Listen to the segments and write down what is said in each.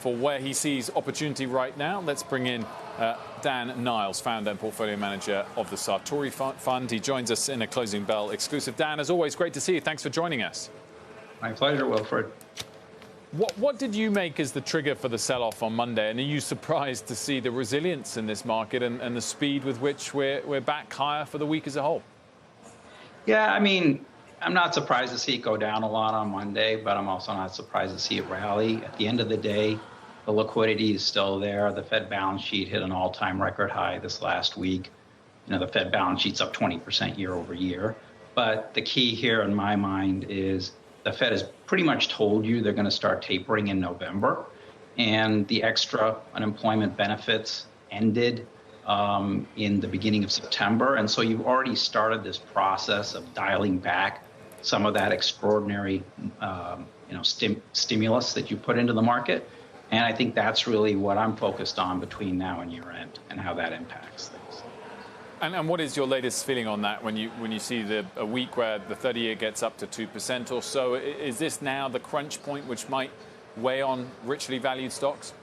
for where he sees opportunity right now. Let's bring in Dan Niles, founder and portfolio manager of the Satori Fund. He joins us in a Closing Bell exclusive. Dan, as always, great to see you. Thanks for joining us. My pleasure, Wilfred. What did you make as the trigger for the sell-off on Monday? And are you surprised to see the resilience in this market and the speed with which we're back higher for the week as a whole? Yeah, I mean, I'm not surprised to see it go down a lot on Monday, but I'm also not surprised to see it rally. At the end of the day, the liquidity is still there. The Fed balance sheet hit an all-time record high this last week. You know, the Fed balance sheet's up 20% year over year. But the key here in my mind is the Fed has pretty much told you they're going to start tapering in November, and the extra unemployment benefits ended in the beginning of September. And so you've already started this process of dialing back some of that extraordinary stimulus that you put into the market. And I think that's really what I'm focused on between now and year end and how that impacts things. And what is your latest feeling on that when you see a week where the 30-year gets up to 2% or so? Is this now the crunch point which might weigh on richly valued stocks?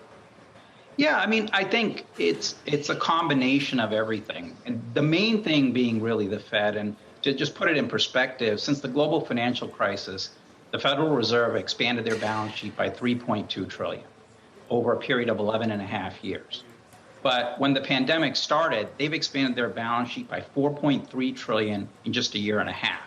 Yeah, I mean, I think it's a combination of everything. And the main thing being really the Fed. And to just put it in perspective, since the global financial crisis, the Federal Reserve expanded their balance sheet by $3.2 trillion over a period of 11 and a half years. But when the pandemic started, they've expanded their balance sheet by $4.3 trillion in just a year and a half.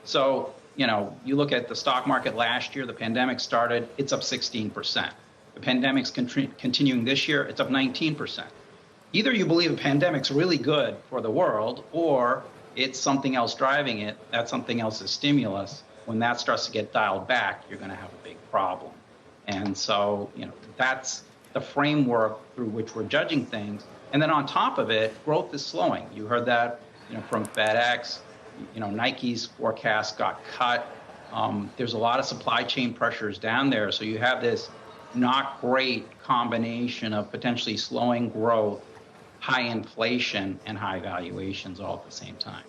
So, you know, you look at the stock market last year, the pandemic started, it's up 16%. The pandemic's continuing this year, it's up 19%. Either you believe the pandemic's really good for the world, or it's something else driving it. That something else is stimulus. When that starts to get dialed back, you're going to have a big problem. And so, you know, that's the framework through which we're judging things. And then on top of it, growth is slowing. You heard that, you know, from FedEx. You know, Nike's forecast got cut. There's a lot of supply chain pressures down there. So you have this not great combination of potentially slowing growth, high inflation, and high valuations all at the same time.